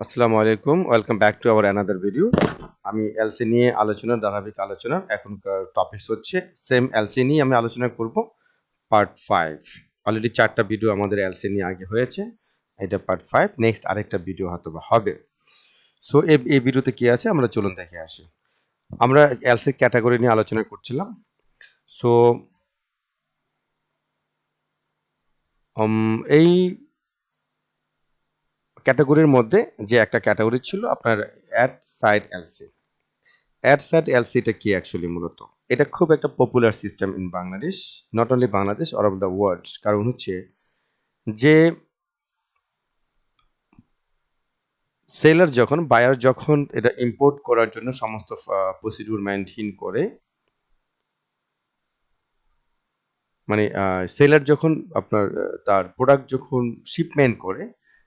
আসসালামু আলাইকুম। Welcome back to our another video. আমি এলসি নিয়ে ধারাবাহিক আলোচনা। এখনকার টপিকস হচ্ছে সেম এলসি নিয়ে আমি আলোচনা করব পার্ট 5। অলরেডি ৪ টা ভিডিও আমাদের এলসি নিয়ে আগে হয়েছে। এটা পার্ট 5। নেক্সট আরেকটা ভিডিও হয়তোবা হবে। সো এই ভিডিওতে কি আছে আমরা চলুন দেখে আসি। আমরা এলসি ক্যাটাগরি নিয়ে আলোচনা করছিলাম। সো এই ক্যাটাগরির মধ্যে যে একটা ক্যাটাগরি ছিল আপনার অ্যাড সাইড এলসি। অ্যাডসাট এলসিটা কি অ্যাকচুয়ালি মূলত? এটা খুব একটা popular system in Bangladesh, not only Bangladesh all over the world. কারণ হচ্ছে যে সেলার যখন বায়ার যখন এটা ইম্পোর্ট করার জন্য সমস্ত প্রসিডিউর মেনটেন করে, মানে সেলার যখন আপনার তার প্রোডাক্ট যখন শিপমেন্ট করে,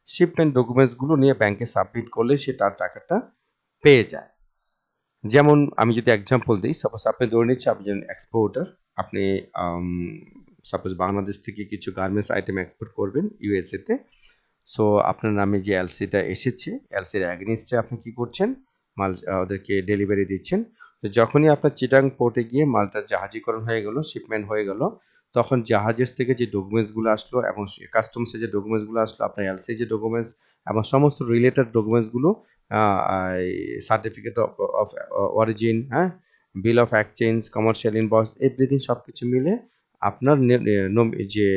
শিপমেন্ট ডকুমেন্টসগুলো নিয়ে ব্যাংকে সাবমিট করলে সে তার টাকাটা পেয়ে যায়। যেমন আমি যদি এক্সাম্পল দিই, সাপোজ আপনি ধরে নিচ্ছি আপনি একজন এক্সপোর্টার। আপনি সাপোজ বাংলাদেশ থেকে কিছু গার্মেন্টস আইটেম এক্সপোর্ট করবেন ইউএসএ তে। সো আপনার নামে যে এলসিটা এসেছে, এলসির অ্যাগেনিস্টে আপনি কি করছেন? মাল ওদেরকে ডেলিভারি দিচ্ছেন। তো যখনই আপনার চিটাং পোর্টে গিয়ে মালটা জাহাজীকরণ হয়ে গেল, শিপমেন্ট হয়ে গেল, তখন জাহাজের থেকে যে ডকুমেন্টসগুলো আসলো এবং কাস্টমসে যে ডকুমেন্টসগুলো আসলো, আপনার এলসি যে ডকুমেন্টস এবং সমস্ত রিলেটেড ডকুমেন্টসগুলো, সার্টিফিকেট অফ অরিজিন, হ্যাঁ, বিল of exchange, commercial invoice, everything সবকিছু মিলে আপনার যে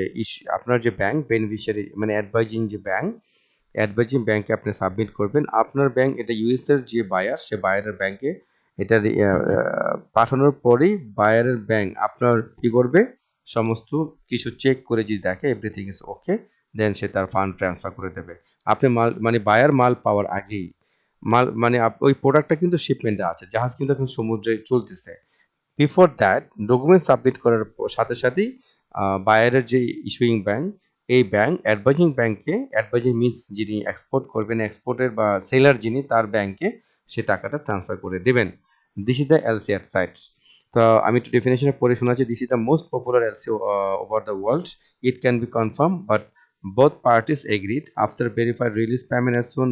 আপনার যে ব্যাংক বেনিফিশিয়ারি মানে অ্যাডভাইজিং যে ব্যাংক, অ্যাডভাইজিং ব্যাংকে আপনি সাবমিট করবেন। আপনার ব্যাংক এটা ইউএস এর যে বায়ার, সে বায়ারের ব্যাংকে এটা পাঠানোর পরেই বায়ারের ব্যাংক আপনার কি করবে? সমস্ত কিছু চেক করে যদি দেখে এভরিথিং ইজ ওকে, দেন সে তার ফান্ড ট্রান্সফার করে দেবে। আপনি মাল মানে বায়ার মাল পাওয়ার আগেই মাল মানে ওই প্রোডাক্টটা কিন্তু শিপমেন্টে আছে, জাহাজ কিন্তু এখন সমুদ্রে চলতেছে। বিফোর দ্যাট ডকুমেন্ট সাবমিট করার সাথে সাথেই বায়ারের যে ইস্যুইং ব্যাংক, এই ব্যাংক অ্যাডভাইজিং ব্যাংকে, অ্যাডভাইজিং মিনস যিনি এক্সপোর্ট করবেন, এক্সপোর্টের বা সেলার যিনি, তার ব্যাংকে সে টাকাটা ট্রান্সফার করে দেবেন। This is the LC at sight. তো আমি একটু ডেফিনেশনে পড়ে শোনাচ্ছি। This is the most popular LC over the world. It can be confirm but both parties agreed after verified release payment as soon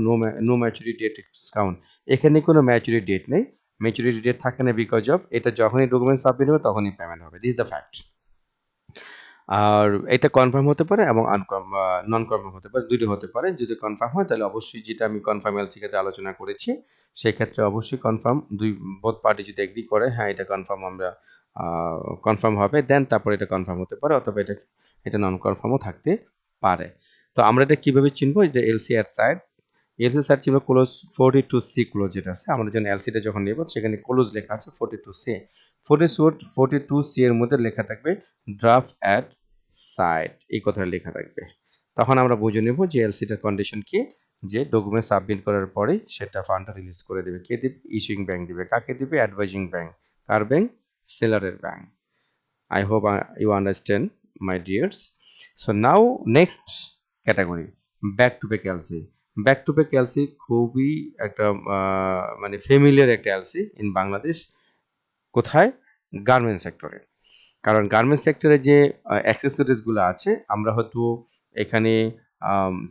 no maturity date discount। এখানে কোনো maturity date নেই, maturity date থাকে না, because of এটা যখনই document submit হবে তখনই payment হবে। This is the fact. আর এটা কনফার্ম হতে পারে এবং নন কনফার্ম হতে পারে, দুটো হতে পারে। যদি কনফার্ম হয় তাহলে অবশ্যই, যেটা আমি কনফার্ম এলসি ক্ষেত্রে আলোচনা করেছি, সেক্ষেত্রে অবশ্যই কনফার্ম, দুই বোথ পার্টি যদি এগ্রি করে হ্যাঁ এটা কনফার্ম, আমরা কনফার্ম হবে, দেন তারপর এটা কনফার্ম হতে পারে, অথবা এটা নন কনফার্মও থাকতে পারে। তো আমরা এটা কিভাবে চিনবো? এটা এলসি এর সাইড, এলসি সাইড চিনবো ক্লোজ 42C ক্লোজ যেটা আছে। আমরা যখন এলসিটা যখন নেব সেখানে ক্লোজ লেখা আছে 42C। 42C এর মধ্যে লেখা থাকবে ড্রাফট অ্যাট সাইট, এই কথাটা লেখা থাকবে। তখন আমরা বুঝে নেব যে এলসিটার কন্ডিশন কি, যে ডকুমেন্ট সাবমিট করার পরেই সেটা ফান্ডটা রিলিজ করে দেবে। কে দিবে? ইস্যুইং ব্যাংক দিবে। কাকে দিবে? Advising bank. কার ব্যাংক? সেলারের bank. I hope you understand, my dears. So now next category, back to back LC. Back to back LC খুবই একটা মানে ফেমিলিয়ার একটা এলসি ইন বাংলাদেশ। কোথায়? গার্মেন্টস সেক্টরে। কারণ গার্মেন্টস সেক্টরে যে অ্যাক্সেসরিজগুলো আছে, আমরা হয়তো এখানে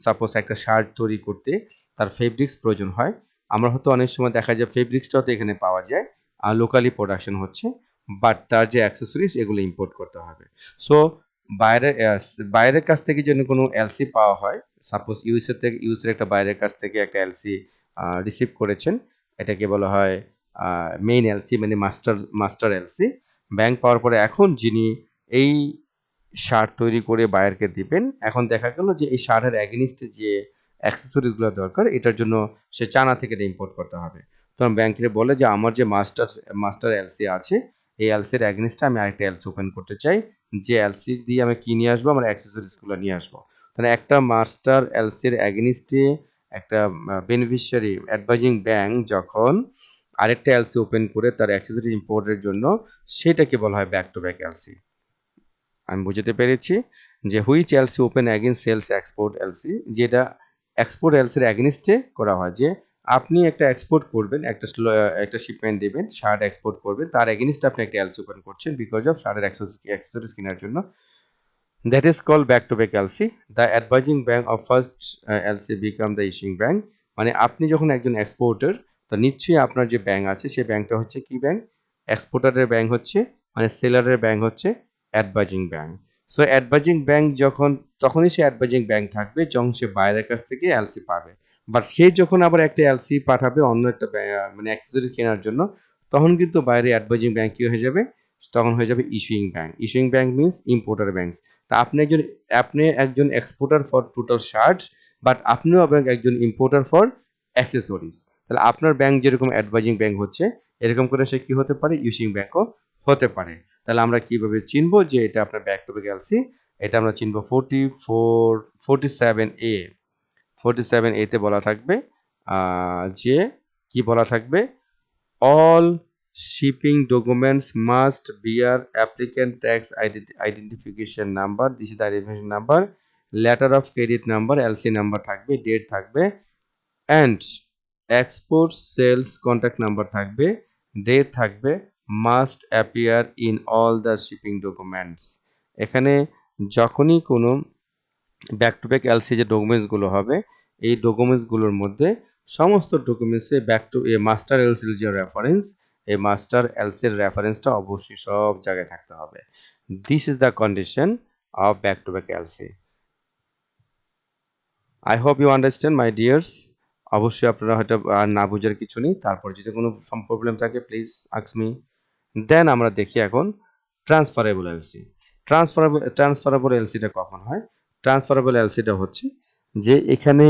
সাপোজ একটা শার্ট তৈরি করতে তার ফেব্রিক্স প্রয়োজন হয়। আমরা হয়তো অনেক সময় দেখা যায় ফেব্রিক্সটাও তো এখানে পাওয়া যায়, আর লোকালি প্রোডাকশন হচ্ছে, বাট তার যে অ্যাক্সেসরিজ এগুলো ইম্পোর্ট করতে হবে। সো বাইরের বাইরের কাছ থেকে যদি কোনো এলসি পাওয়া হয়, সাপোজ ইউএসের একটা বাইরের কাছ থেকে একটা এলসি রিসিভ করেছেন, এটাকে বলা হয় মেইন এলসি, মানে মাস্টার এলসি। ব্যাংক পাওয়ার পরে এখন যিনি এই সার তৈরি করে বায়ারকে দিবেন, এখন দেখা গেল যে এই সারের অ্যাগেনিস্টে যে অ্যাক্সেসরিজগুলো দরকার, এটার জন্য সে চায়না থেকে এটা ইম্পোর্ট করতে হবে। তখন ব্যাংকে বলে যে আমার যে মাস্টার এলসি আছে, এই এলসির অ্যাগেনিস্টে আমি আরেকটা এলসি ওপেন করতে চাই, যে এলসি দিয়ে আমি কি নিয়ে আসবো? আমার অ্যাক্সেসরিজগুলো নিয়ে আসবো। তাহলে একটা মাস্টার এলসির অ্যাগেনিস্টে একটা বেনিফিশিয়ারি অ্যাডভাইজিং ব্যাংক যখন আরেকটা এলসি ওপেন করে তার অ্যাক্সেসরি ইম্পোর্টের জন্য, সেটাকে বলা হয় ব্যাক টু ব্যাক এলসি। আমি বুঝতে পেরেছি যে which LC open against sales export LC, যেটা এক্সপোর্ট এলসির অ্যাগেনিস্টে করা হয়। যে আপনি একটা এক্সপোর্ট করবেন, একটা শিপমেন্ট দেবেন, শার্ট এক্সপোর্ট করবেন, তার এগেনিস্টে আপনি একটা এলসি ওপেন করছেন বিকজ অফ শার্টের অ্যাক্সেসরিজ কেনার জন্য। That is called back-to-back LC. The advising bank of first LC become the issuing bank. মানে আপনি যখন একজন এক্সপোর্টার, তো নিশ্চয়ই আপনার যে ব্যাংক আছে সেই ব্যাংকটা হচ্ছে কি ব্যাংক? এক্সপোর্টারের ব্যাংক হচ্ছে, মানে সেলারের ব্যাংক হচ্ছে advising bank. So advising bank যখন, তখনই সে অ্যাডভাইজিং ব্যাংক থাকবে যখন সে বাইরের কাছ থেকে এলসি পাবে। বাট সে যখন আবার একটা এলসি পাঠাবে অন্য একটা মানে অ্যাক্সেসরিজ কেনার জন্য, তখন কিন্তু বাইরে অ্যাডভাইজিং ব্যাংক কি হয়ে যাবে? তখন হয়ে যাবে issuing bank. Issuing bank means importer bank. তা আপনি একজন exporter for total shirts, but আপনিও আবার একজন ইম্পোর্টার ফর অ্যাক্সেসরিজ। তাহলে আপনার ব্যাংক যেরকম অ্যাডভাইজিং ব্যাংক হচ্ছে, এরকম করে সে কি হতে পারে? ইস্যুইং ব্যাংকও হতে পারে। তাহলে আমরা কিভাবে চিনবো যে এটা আপনার ব্যাক টু ব্যাক এলসি? এটা আমরা চিনবো 47A। 47A তে বলা থাকবে যে কি বলা থাকবে? All shipping documents must bear applicant tax identification number. This is the identification number. Letter of credit number, LC number থাকবে, ডেট থাকবে, and export sales contact number থাকবে, ডেট থাকবে, must appear in all the shipping documents. এখানে যখনই কোনো back to back LC যে ডকুমেন্টসগুলো হবে, এই ডকুমেন্টসগুলোর মধ্যে সমস্ত ডকুমেন্টসে ব্যাক টু এ মাস্টার এলসির যে রেফারেন্স, এই মাস্টার এলসির রেফারেন্সটা অবশ্যই সব জায়গায় থাকতে হবে। This is the condition of back to back LC. I hope you understand my dears. অবশ্যই আপনারা হয়তো আর না বুঝার কিছু নেই। তারপর যদি কোনো প্রবলেম থাকে প্লিজ আস্ক মি। দেন আমরা দেখি এখন ট্রান্সফারেবল এলসি। ট্রান্সফারেবল এলসিটা কখন হয়? ট্রান্সফারেবল এলসিটা হচ্ছে যে এখানে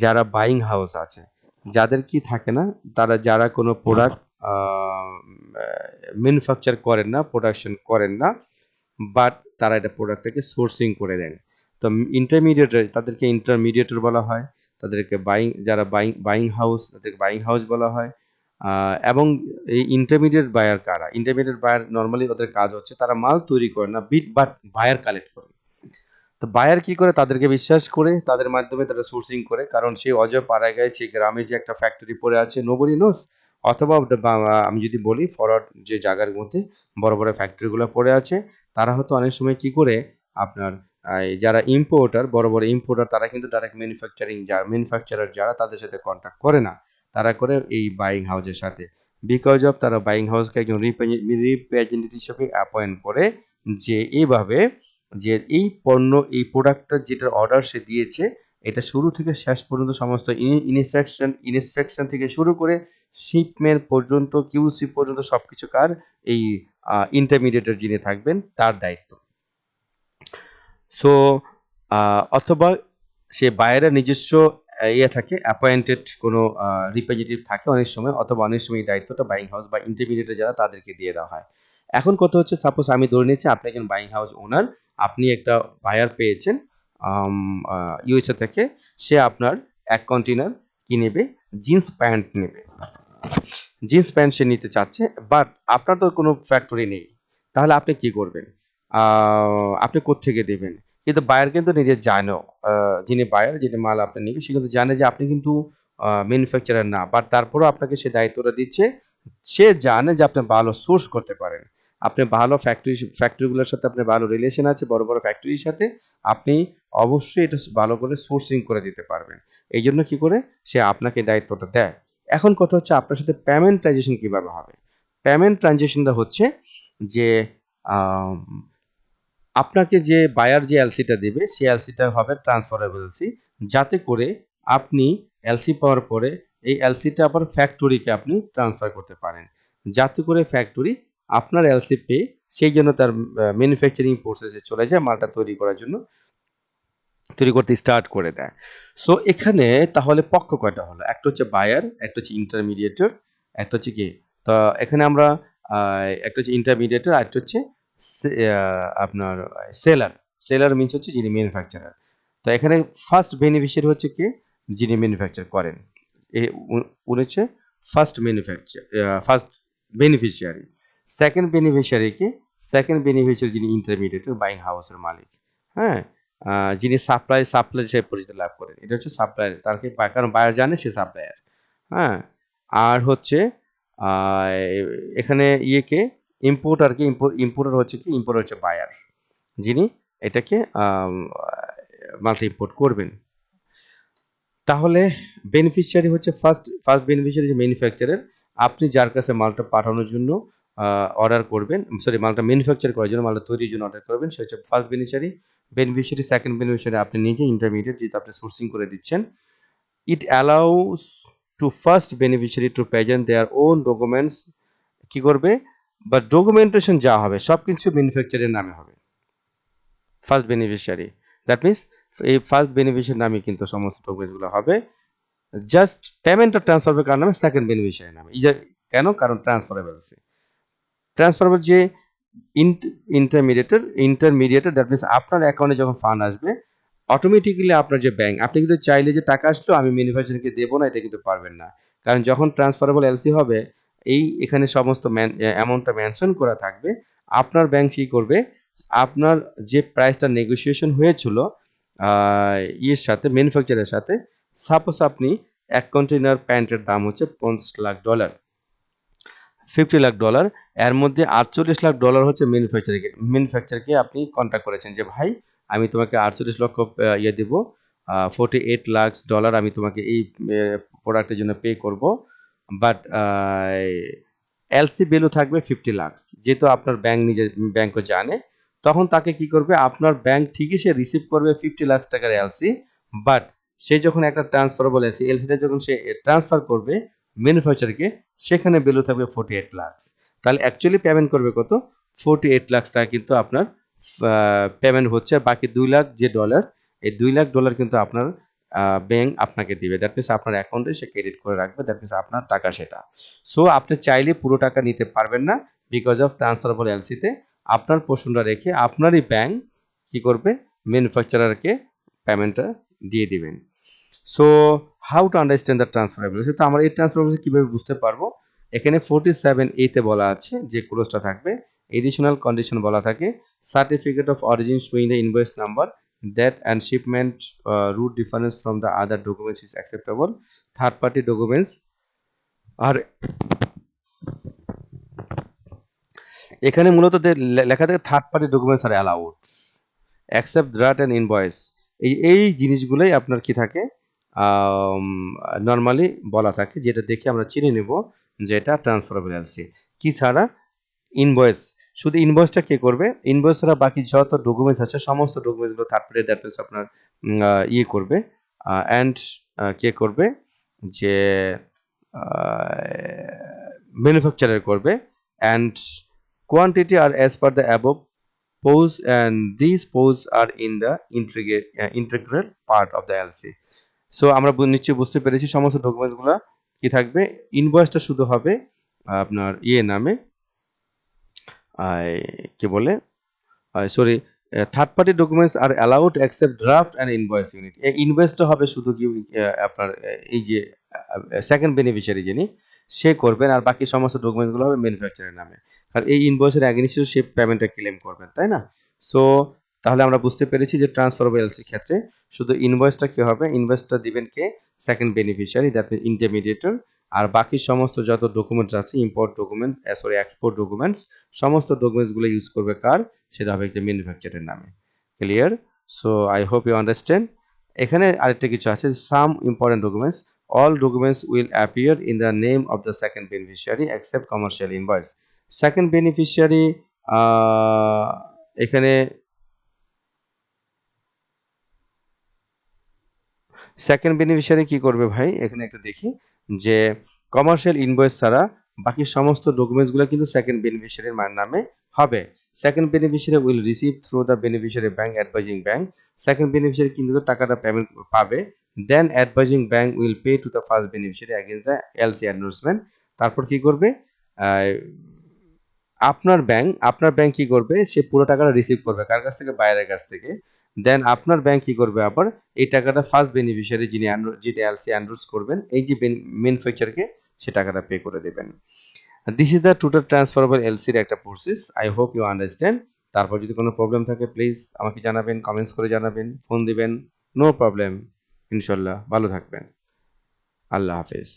যারা বাইং হাউস আছে, যাদের কি থাকে না, তারা যারা কোনো প্রোডাক্ট ম্যানুফ্যাকচার করেন না, প্রোডাকশন করেন না, বাট তারা এটা প্রোডাক্টটাকে সোর্সিং করে দেন। তো ইন্টারমিডিয়েট, তাদেরকে ইন্টারমিডিয়েটর বলা হয়। তাদেরকে যারা বাইং হাউস, তাদেরকে বাইং হাউস বলা হয়। এবং এই ইন্টারমিডিয়েট বায়ার কারা? ইন্টারমিডিয়েট বায়ার নর্মালি ওদের কাজ হচ্ছে তারা মাল তৈরি করে না, বাট বায়ার কালেক্ট করে। তো বায়ার কি করে? তাদেরকে বিশ্বাস করে তাদের মাধ্যমে তারা সোর্সিং করে, কারণ সেই অজয় পাড়াগাঁয়ে সেই গ্রামে যে একটা ফ্যাক্টরি পড়ে আছে, নোবডি নোস। অথবা আমি যদি বলি ফরওয়ার্ড যে জায়গার মধ্যে বড় বড় ফ্যাক্টরিগুলো পড়ে আছে, তারা হয়তো অনেক সময় কি করে আপনার এই যারা ইম্পোর্টার, বড় বড় ইম্পোর্টার, তারা কিন্তু ডাইরেক্ট ম্যানুফ্যাকচারার যারা, তাদের সাথে কন্ট্যাক্ট করে না, তারা করে এই বাইং হাউসের সাথে। বিকজ অফ তারা বাইং হাউসকে একজন রিপ্রেজেন্টেটিভ হিসেবে অ্যাপয়েন্ট করে, যে এইভাবে যে এই পণ্য, এই প্রোডাক্টটা যেটার অর্ডার সে দিয়েছে, এটা শুরু থেকে শেষ পর্যন্ত সমস্ত ইনস্পেকশন থেকে শুরু করে শিপমেন্ট পর্যন্ত, কিউসি পর্যন্ত সবকিছু কার? এই ইন্টারমিডিয়েটর যিনি থাকবেন তার দায়িত্ব। সো অথবা সে বায়ারের নিজস্ব ইয়ে থাকে, অ্যাপয়েন্টেড কোনো রিপ্রেজেন্টেটিভ থাকে অনেক সময়, অথবা অনেক সময় এই দায়িত্বটা বাইং হাউস বা ইন্টারমিডিয়েটর যারা, তাদেরকে দিয়ে দেওয়া হয়। এখন কথা হচ্ছে, সাপোজ আমি ধরে নিচ্ছি আপনি একজন বাইং হাউস ওনার, আপনি একটা বায়ার পেয়েছেন ইউএসএ থেকে, সে আপনার 1 কন্টেনার কি নেবে? জিন্স প্যান্ট নেবে। জিন্স প্যান্ট সে নিতে চাচ্ছে, বাট আপনার তো কোনো ফ্যাক্টরি নেই। তাহলে আপনি কি করবেন? আপনি কোত্থেকে দেবেন? কিন্তু বায়ার কিন্তু নিজে জানেও, যিনি বায়ার, যিনি মাল আপনি নিবে, সে কিন্তু জানে যে আপনি কিন্তু ম্যানুফ্যাকচারার না, বাট তারপরেও আপনাকে সে দায়িত্বটা দিচ্ছে। সে জানে যে আপনি ভালো সোর্স করতে পারেন, আপনি ভালো ফ্যাক্টরিগুলোর সাথে আপনার ভালো রিলেশন আছে, বড় বড় ফ্যাক্টরির সাথে আপনি অবশ্যই এটা ভালো করে সোর্সিং করে দিতে পারবেন। এই জন্য কি করে সে আপনাকে দায়িত্বটা দেয়। এখন কথা হচ্ছে আপনার সাথে পেমেন্ট ট্রানজেকশন কিভাবে হবে? পেমেন্ট ট্রানজেকশনটা হচ্ছে যে আম, আপনাকে যে বায়ার যে এলসিটা দেবে, সেই এলসিটা হবে ট্রান্সফারেবল এলসি, যাতে করে আপনি এলসি পাওয়ার পরে এই এলসিটা আবার ফ্যাক্টরিকে আপনি ট্রান্সফার করতে পারেন, যাতে করে ফ্যাক্টরি আপনার এলসি পেয়ে সেই জন্য তার ম্যানুফ্যাকচারিং প্রসেসে চলে যায়, মালটা তৈরি করতে স্টার্ট করে দেয়। সো এখানে তাহলে পক্ষ কয়টা হলো? একটা হচ্ছে বায়ার, একটা হচ্ছে ইন্টারমিডিয়েটর, একটা হচ্ছে কি? তো এখানে আমরা একটা হচ্ছে ইন্টারমিডিয়েটর, আর একটা হচ্ছে আপনার সেলার। সেলার মিনস হচ্ছে যিনি ম্যানুফ্যাকচারার। তো এখানে ফার্স্ট বেনিফিশিয়ারি হচ্ছে কে? যিনি ম্যানুফ্যাকচার করেন। উনি হচ্ছে ফার্স্ট বেনিফিশিয়ারি। সেকেন্ড বেনিফিশিয়ারি কে? সেকেন্ড বেনিফিশিয়ারি যিনি ইন্টারমিডিয়েটর, বাইং হাউসের মালিক। হ্যাঁ, যিনি সাপ্লাই হিসেবে পরিচিতি লাভ করেন, এটা হচ্ছে সাপ্লায়ার। তারকে কারণ বায়ার জানে সে সাপ্লায়ার। হ্যাঁ, আর হচ্ছে আহ, এখানে ইয়েকে ইম্পোর্টারকে, ইম্পোর্টার হচ্ছে কি? ইম্পোর্টার হচ্ছে বায়ার, যিনি এটাকে মাল্টি ইম্পোর্ট করবেন। তাহলে বেনিফিশিয়ারি হচ্ছে ফার্স্ট বেনিফিশিয়ারি যে ম্যানুফ্যাকচারার, আপনি যার কাছে মালটা পাঠানোর জন্য অর্ডার করবেন, সরি মালটা ম্যানুফ্যাকচার করার জন্য, মালটা তৈরির জন্য অর্ডার করবেন, সে হচ্ছে first beneficiary. Beneficiary second beneficiary আপনি নিজে ইন্টারমিডিয়েট, যেহেতু আপনি সোর্সিং করে দিচ্ছেন। It allows to first beneficiary to present their own documents, কি করবে, বা ডকুমেন্টেশন যা হবে সব কিছু ম্যানুফ্যাকচারের নামে হবে, ফার্স্ট বেনিফিশিয়ারি। দ্যাট মিনস এই ফার্স্ট বেনিফিশিয়ারি নামে কিন্তু সমস্ত ডকুমেন্টসগুলো হবে। জাস্ট পেমেন্টটা ট্রান্সফার হবে কার নামে, সেকেন্ড বেনিফিশিয়ারি নামে। কেন, কারণ ট্রান্সফারেবল আছে। ট্রান্সফারেবল যে ইন্টারমিডিয়েটর, দ্যাট মিনস আপনার অ্যাকাউন্টে যখন ফান্ড আসবে, অটোমেটিক্যালি আপনার যে ব্যাংক, আপনি কিন্তু চাইলে যে টাকা আসলো আমি ম্যানুফ্যাকচারকে দেবো না, এটা কিন্তু পারবেন না। কারণ যখন ট্রান্সফারেবল এলসি হবে, এখানে সমস্ত অ্যামাউন্টটা মেনশন করা থাকবে। আপনার ব্যাংক কি করবে, আপনার যে প্রাইসটা নেগোসিয়েশন হয়েছিল ইয়ের সাথে, ম্যানুফ্যাকচারের সাথে, সাপোজ আপনি এক কন্টেনার প্যান্টের দাম হচ্ছে $50 লাখ, $50 লাখ, এর মধ্যে $48 লাখ হচ্ছে ম্যানুফ্যাকচারকে আপনি কন্ট্যাক্ট করেছেন যে ভাই আমি তোমাকে 48 লক্ষ ইয়ে দেবো, $48 লাখ আমি তোমাকে এই প্রোডাক্টের জন্য পে করব। বাট এলসি ভ্যালু থাকবে 50 লাখ, যেহেতু আপনার ব্যাংকও জানে। তখন তাকে কি করবে, আপনার ব্যাংক ঠিকই সে রিসিভ করবে 50 লাখ টাকার এলসি, বাট সে যখন একটা ট্রান্সফারেবল এলসিটা যখন সে ট্রান্সফার করবে ম্যানুফ্যাকচারকে, সেখানে ভ্যালু থাকবে 48 লাখ। তাহলে অ্যাকচুয়ালি পেমেন্ট করবে কত, 48 লাখ টাকা কিন্তু আপনার পেমেন্ট হচ্ছে। আর বাকি 2 লাখ যে ডলার, এই $2 লাখ কিন্তু আপনার ব্যাংক আপনাকে দিবে। দ্যাট মিনস আপনার অ্যাকাউন্টে সে ক্রেডিট করে রাখবে, দ্যাট মিনস আপনার টাকা সেটা। সো আপনি চাইলে পুরো টাকা নিতে পারবেন না, বিকজ অফ ট্রান্সফারেবল এলসিতে আপনার পোর্শনটা রেখে আপনারই ব্যাংক কি করবে, ম্যানুফ্যাকচারারকে পেমেন্টটা দিয়ে দিবেন। So how to understand the ট্রান্সফারেবিলিটি, তো আমরা এই ট্রান্সফারেবিলিটি কিভাবে বুঝতে পারবো? এখানে 47A তে বলা আছে যে ক্লোজটা থাকবে, এডিশনাল কন্ডিশন বলা থাকে, certificate of origin showing the invoice number that and shipment route difference from the other documents is acceptable. Third party documents আর এখানে মূলত লেখা থাকে third party documents are allowed accept that and invoice. এই জিনিসগুলোই আপনার কি থাকে, নর্মালি বলা থাকে, যেটা দেখে আমরা চিনে নেব যে এটা ট্রান্সফারেবল এলসি। কি ছাড়া, ইনভয়েস, শুধু ইনভয়েসটা কে করবে, ইনভয়েস ছাড়া বাকি যত ডকুমেন্টস আছে সমস্ত ডকুমেন্টসগুলো থার্ড পার্টি দ্যাট মিনস আপনার ইয়ে করবে, অ্যান্ড কে করবে, যে ম্যানুফ্যাকচারার করবে। অ্যান্ড কোয়ান্টিটি আর as per the above pose, and these pose are in the integral part of the LC. So আমরা নিশ্চয়ই বুঝতে পেরেছি সমস্ত ডকুমেন্টসগুলো কি থাকবে। ইনভয়েসটা শুধু হবে আপনার ইয়ে নামে, কি বলে, sorry, third party documents are allowed accept draft and invoice unit. এই ইনভয়েসটা হবে শুধু কি আপনার এই যে সেকেন্ড বেনিফিশিয়ারি যিনি, সে করবেন, আর বাকি সমস্ত ডকুমেন্টসগুলো হবে ম্যানুফ্যাকচারের নামে। আর এই ইনভয়েসের এগেইনস্টে সে পেমেন্টটা ক্লেম করবেন, তাই না? সো তাহলে আমরা বুঝতে পেরেছি যে ট্রান্সফারেবল এলসির ক্ষেত্রে শুধু ইনভয়েসটা কি হবে, ইনভয়েসটা দিবেন কে, সেকেন্ড বেনিফিশিয়ারি, দ্যাট মিনস ইন্টারমিডিয়েটর। আর বাকি সমস্ত যত ডকুমেন্টস আছে, import document, sorry export documents, সমস্ত ডকুমেন্টসগুলো ইউজ করবে কার, সেটা হবে একটা ম্যানুফ্যাকচারের নামে। Clear? So I hope you understand. এখানে আরেকটা কিছু আছে, some important documents, all documents will appear in the name of the second beneficiary except commercial invoice. Second beneficiary এখানে সেকেন্ড বেনিফিশিয়ারি কি করবে ভাই, এখানে একটা দেখি যে কমার্শিয়াল ইনভয়েস ছাড়া বাকি সমস্ত ডকুমেন্টসগুলো কিন্তু সেকেন্ড বেনিফিশিয়ারির নামে হবে। Second beneficiary will receive through the beneficiary bank advising bank, second beneficiary কিন্তু টাকাটা পেমেন্ট পাবে। Then advising bank will pay to the first beneficiary against the LC endorsement. তারপর কি করবে, আপনার ব্যাংক কি করবে, সে পুরো টাকাটা রিসিভ করবে কার কাছ থেকে, বাইরের কাছ থেকে। দেন আপনার ব্যাংক কি করবে, আবার এই টাকাটা ফার্স্ট বেনিফিশিয়ারি যিনি এলসি এন্ডোর্স করবেন, এই যে ম্যানুফ্যাকচারকে, সে টাকাটা পে করে দেবেন। This is the total transferable এলসির একটা process. I hope you understand. তারপর যদি কোনো প্রবলেম থাকে প্লিজ আমাকে জানাবেন, কমেন্টস করে জানাবেন, ফোন দিবেন, নো প্রবলেম। ইনশাল্লাহ ভালো থাকবেন। আল্লাহ হাফেজ।